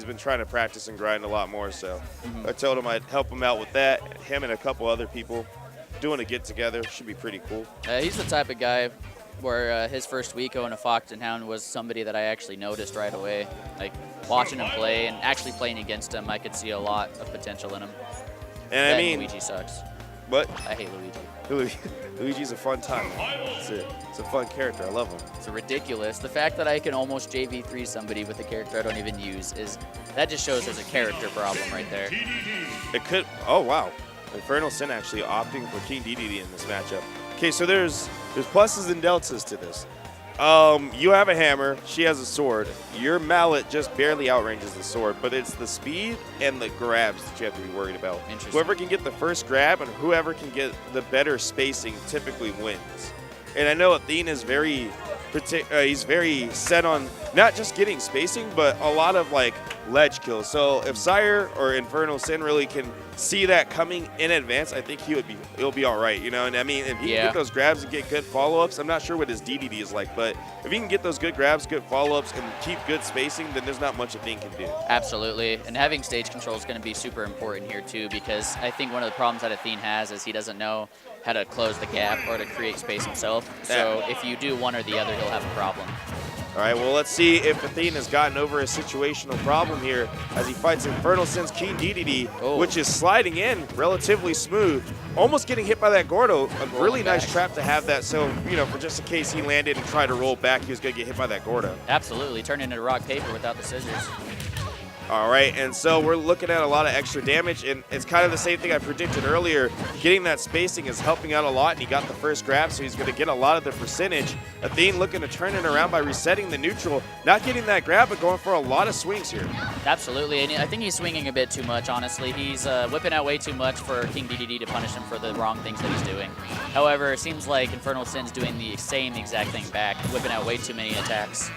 been trying to practice and grind a lot more, so I told him I'd help him out with that. Him and a couple other people doing a get-together should be pretty cool. He's the type of guy where his first week going to Foxton Hound was somebody that I actually noticed right away. Like, watching him play and actually playing against him, I could see a lot of potential in him. And I mean, Luigi sucks. What? I hate Luigi. Luigi's a fun time. It's a fun character. I love him. It's ridiculous. The fact that I can almost JV3 somebody with a character I don't even use that just shows there's a character problem right there. It could. Oh wow, Infernal Sin actually opting for King Dedede in this matchup. Okay, so there's pluses and deltas to this. You have a hammer, she has a sword. Your mallet just barely outranges the sword, but it's the speed and the grabs that you have to be worried about. Whoever can get the first grab and whoever can get the better spacing typically wins. And I know Ethene is he's very set on not just getting spacing, but a lot of like ledge kills. So if Sire or Infernal Sin really can see that coming in advance, I think he'll be all right, you know. And I mean, if he can get those grabs and get good follow-ups, I'm not sure what his DDD is like, but if he can get those good grabs, good follow-ups, and keep good spacing, then there's not much Ethene can do. Absolutely, and having stage control is going to be super important here too, because I think one of the problems that Ethene has is he doesn't know how to close the gap or to create space himself. So if you do one or the other, he'll have a problem. All right, well, let's see if Ethene has gotten over a situational problem here as he fights Infernal Sin's King Dedede, which is sliding in relatively smooth, almost getting hit by that Gordo. A really nice trap to have that, so, you know, for just in case he landed and tried to roll back, he was going to get hit by that Gordo. Absolutely, turn into rock paper without the scissors. All right, and so we're looking at a lot of extra damage, and it's kind of the same thing I predicted earlier. Getting that spacing is helping out a lot, and he got the first grab, so he's going to get a lot of the percentage. Ethene looking to turn it around by resetting the neutral, not getting that grab, but going for a lot of swings here. Absolutely, and I think he's swinging a bit too much, honestly. He's whipping out way too much for King Dedede to punish him for the wrong things that he's doing. However, it seems like Infernal Sin's doing the same exact thing back, whipping out way too many attacks.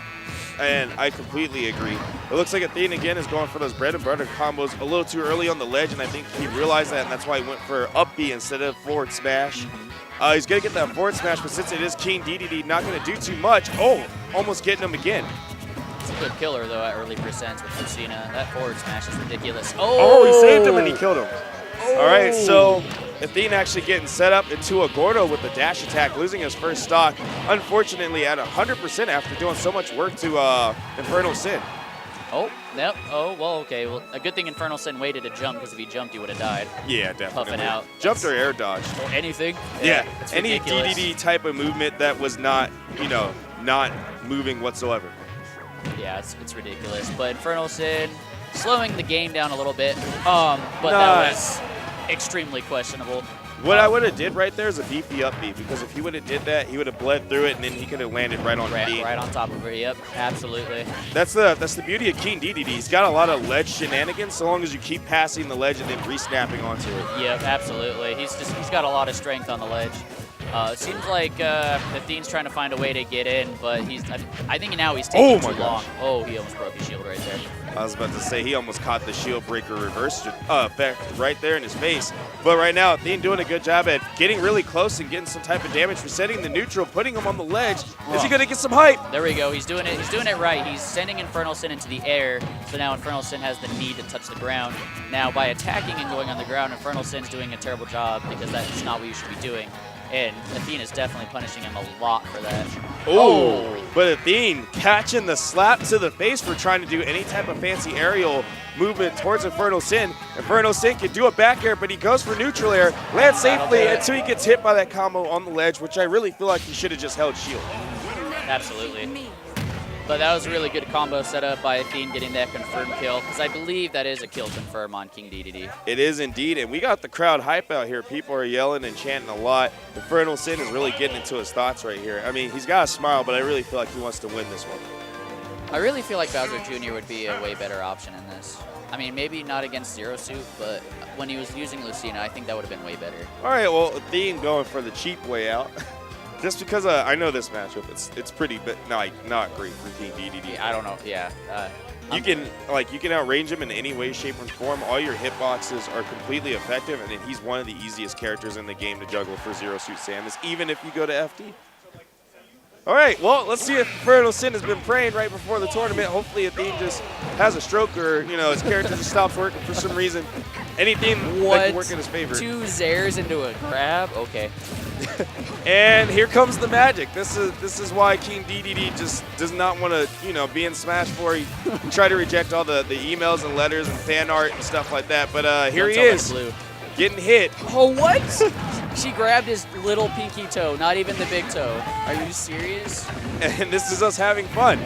And I completely agree. It looks like Ethene again is going for those bread and butter combos a little too early on the ledge, and I think he realized that, and that's why he went for up B instead of forward smash. He's going to get that forward smash, but since it is King Dedede, not going to do too much. Oh, almost getting him again. It's a good killer, though, at early percents with Lucina. That forward smash is ridiculous. Oh, he saved him and he killed him. All right, so Ethene actually getting set up into a Gordo with the dash attack, losing his first stock, unfortunately at 100% after doing so much work to Infernal Sin. Oh, yep. Oh, well, okay. Well, a good thing Infernal Sin waited to jump, because if he jumped, he would have died. Yeah, definitely. Puffing out. Jumped or air dodged. Or anything. Yeah, any DDD type of movement that was not, you know, not moving whatsoever. Yeah, it's ridiculous. But Infernal Sin slowing the game down a little bit, but that was extremely questionable. What I would have did right there is a beefy up B, because if he would have did that, he would have bled through it, and then he could have landed right on B. Right on top of it, yep, absolutely. That's the beauty of King Dedede. He's got a lot of ledge shenanigans, so long as you keep passing the ledge and then re-snapping onto it. Yep, absolutely. He's got a lot of strength on the ledge. It seems like Ethene's trying to find a way to get in, but I think now he's taking too long. Oh, he almost broke his shield right there. I was about to say, he almost caught the shield breaker reverse effect right there in his face. But right now, Ethene doing a good job at getting really close and getting some type of damage, resetting the neutral, putting him on the ledge. Is he going to get some hype? There we go. He's doing it. He's doing it right. He's sending Infernal Sin into the air, so now Infernal Sin has the need to touch the ground. Now, by attacking and going on the ground, Infernal Sin's doing a terrible job, because that's not what you should be doing. And Ethene is definitely punishing him a lot for that. Oh, but Ethene catching the slap to the face for trying to do any type of fancy aerial movement towards Infernal Sin. Infernal Sin can do a back air, but he goes for neutral air, lands safely until he gets hit by that combo on the ledge, which I really feel like he should have just held shield. Absolutely. But that was a really good combo setup by Ethene getting that confirmed kill, because I believe that is a kill confirm on King Dedede. It is indeed, and we got the crowd hype out here. People are yelling and chanting a lot. Infernal Sin is really getting into his thoughts right here. I mean, he's got a smile, but I really feel like he wants to win this one. I really feel like Bowser Jr. would be a way better option in this. I mean, maybe not against Zero Suit, but when he was using Lucina, I think that would have been way better. All right, well, Ethene going for the cheap way out. Just because I know this matchup, it's pretty, but not great for King Dedede. I don't know. Yeah. You can outrange him in any way, shape, or form. All your hitboxes are completely effective, and then he's one of the easiest characters in the game to juggle for Zero Suit Samus, even if you go to FD. All right, well, let's see if Infernal Sin has been praying right before the tournament. Hopefully Ethene just has a stroke or, you know, his character just stops working for some reason. Anything that can work in his favor. 2 Zers into a grab? Okay. And here comes the magic. This is why King Dedede just does not want to, you know, be in Smash 4. He tried to reject all the emails and letters and fan art and stuff like that. But here he is, getting hit. Oh, what? She grabbed his little pinky toe, not even the big toe. Are you serious? And this is us having fun.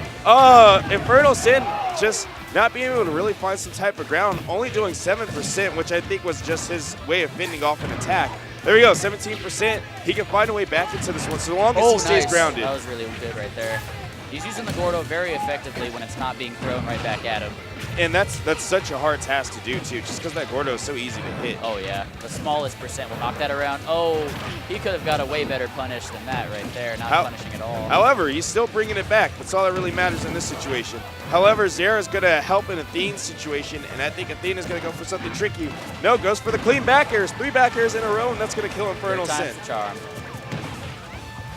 Infernal Sin just not being able to really find some type of ground, only doing 7%, which I think was just his way of fending off an attack. There we go, 17%. He can find a way back into this one, so long as he stays grounded. That was really good right there. He's using the Gordo very effectively when it's not being thrown right back at him. And that's such a hard task to do, too, just because that Gordo is so easy to hit. Oh, yeah. The smallest percent will knock that around. Oh, he could have got a way better punish than that right there, not punishing at all. However, he's still bringing it back. That's all that really matters in this situation. However, Zera is going to help in Athene's situation, and I think Ethene is going to go for something tricky. No, goes for the clean back airs. 3 back airs in a row, and that's going to kill Infernal Sin. Charm.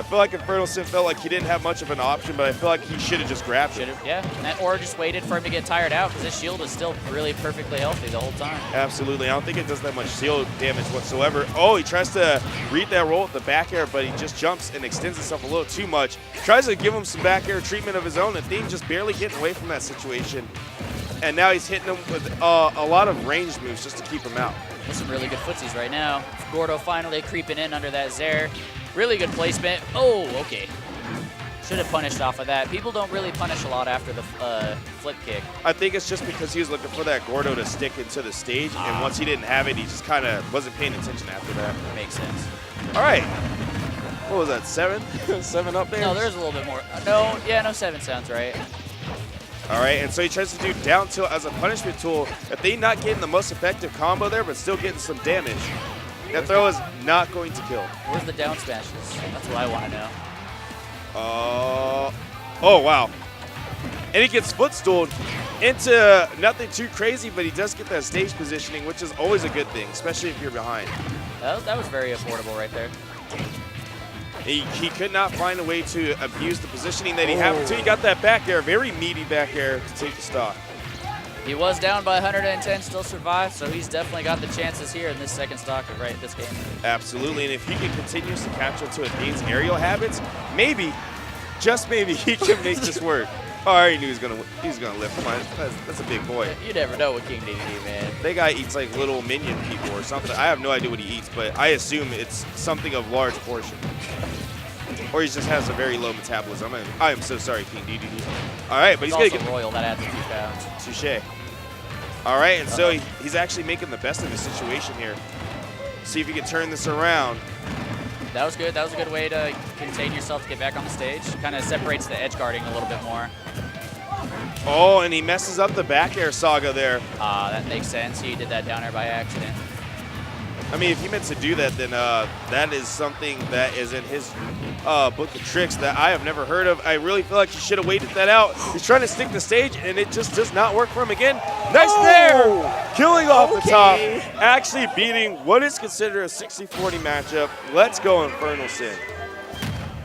I feel like Infernal Sin felt like he didn't have much of an option, but I feel like he should have just grabbed it. Yeah, or just waited for him to get tired out because his shield was still really perfectly healthy the whole time. Absolutely. I don't think it does that much shield damage whatsoever. Oh, he tries to read that roll with the back air, but he just jumps and extends himself a little too much. Tries to give him some back air treatment of his own. Athene just barely getting away from that situation. And now he's hitting him with a lot of ranged moves just to keep him out. With some really good footsies right now. Gordo finally creeping in under that Zair. Really good placement. Oh, okay. Should have punished off of that. People don't really punish a lot after the flip kick. I think it's just because he was looking for that Gordo to stick into the stage, and once he didn't have it, he just kind of wasn't paying attention after that. Makes sense. All right. What was that, 7? 7 up there? No, there's a little bit more. No, 7 sounds right. All right, and so he tries to do down tilt as a punishment tool. If they not getting the most effective combo there, but still getting some damage, that throw is not going to kill. Where's the down smashes? That's what I want to know. Oh, wow. And he gets footstooled into nothing too crazy, but he does get that stage positioning, which is always a good thing, especially if you're behind. That was very affordable right there. He could not find a way to abuse the positioning that he had until he got that back air, very meaty back air to take the stock. He was down by 110, still survived, so he's definitely got the chances here in this second stock of this game. Absolutely, and if he can continuously catch up to Athene's aerial habits, maybe, just maybe, he can make this work. Oh, I already knew he was gonna lift. Come on, that's a big boy. You never know what King Dedede, man. That guy eats like little minion people or something. I have no idea what he eats, but I assume it's something of large portion. Or he just has a very low metabolism. I am so sorry, King Dedede. All right, but he's gonna get royal. That adds a few pounds. Touché. All right, and so he's actually making the best of his situation here. See if he can turn this around. That was good. That was a good way to contain yourself to get back on the stage. Kind of separates the edge guarding a little bit more. Oh, and he messes up the back air saga there. That makes sense. He did that down air by accident. I mean, if he meant to do that, then that is something that is in his book of tricks that I have never heard of. I really feel like he should have waited that out. He's trying to stick the stage, and it just does not work for him again. Nice there! Killing off the top. Actually beating what is considered a 60-40 matchup. Let's go, Infernal Sin.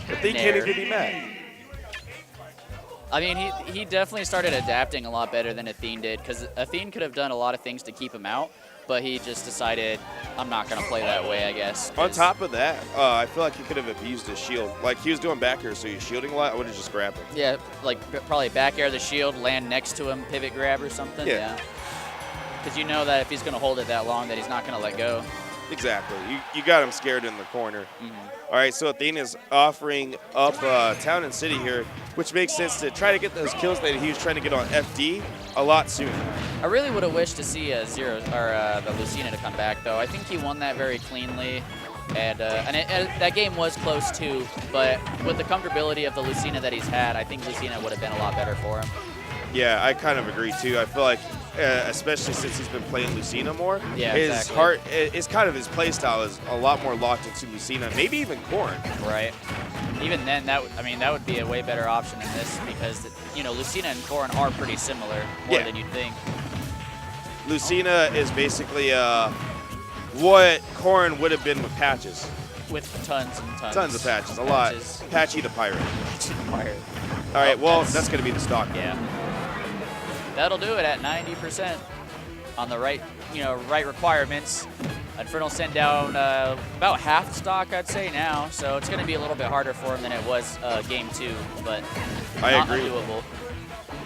I think he can't even be mad. I mean, he definitely started adapting a lot better than Ethene did, because Ethene could have done a lot of things to keep him out, but he just decided, I'm not going to play that way, I guess. On top of that, I feel like he could have abused his shield. Like, he was doing back air, so he was shielding a lot. I would have just grabbed him. Yeah, like probably back air the shield, land next to him, pivot grab or something. Yeah. Because you know that if he's going to hold it that long, that he's not going to let go. Exactly. You got him scared in the corner. All right, so Ethene is offering up Town and City here, which makes sense to try to get those kills that he was trying to get on FD a lot sooner. I really would have wished to see the Lucina to come back, though. I think he won that very cleanly, and that game was close too. But with the comfortability of the Lucina that he's had, I think Lucina would have been a lot better for him. Yeah, I kind of agree too. I feel like, especially since he's been playing Lucina more, his heart is kind of his play style is a lot more locked into Lucina, maybe even Corrin. Right. Even then, that would be a way better option in this because Lucina and Corrin are pretty similar more than you'd think. Lucina is basically what Corrin would have been with Patches. with tons and tons. Tons of patches, a lot. Patchy the Pirate. Pirate. All right, well, that's going to be the stock. Yeah. That'll do it at 90% on the right, right requirements. Infernal Sin down about half the stock, I'd say now. So it's going to be a little bit harder for him than it was game 2, but not undoable.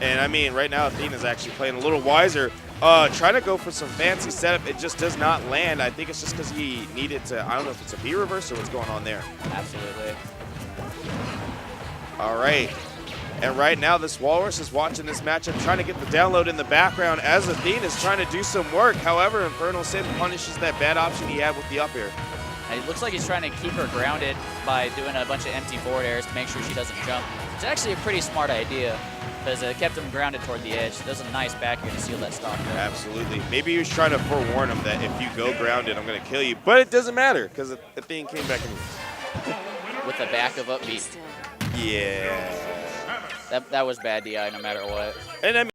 And I mean, right now, Ethene is actually playing a little wiser. Trying to go for some fancy setup. It just does not land. I think it's just because he needed to, I don't know if it's a B reverse or what's going on there. Absolutely. All right. And right now, this Walrus is watching this matchup, trying to get the download in the background as Ethene is trying to do some work. However, Infernal Sin punishes that bad option he had with the up air. And it looks like he's trying to keep her grounded by doing a bunch of empty forward airs to make sure she doesn't jump. It's actually a pretty smart idea because it kept him grounded toward the edge. It does a nice back air to seal that stock. Absolutely. Maybe he was trying to forewarn him that if you go grounded, I'm going to kill you. But it doesn't matter because Ethene came back and with the back of upbeat. Yeah. That was bad DI no matter what. And I mean,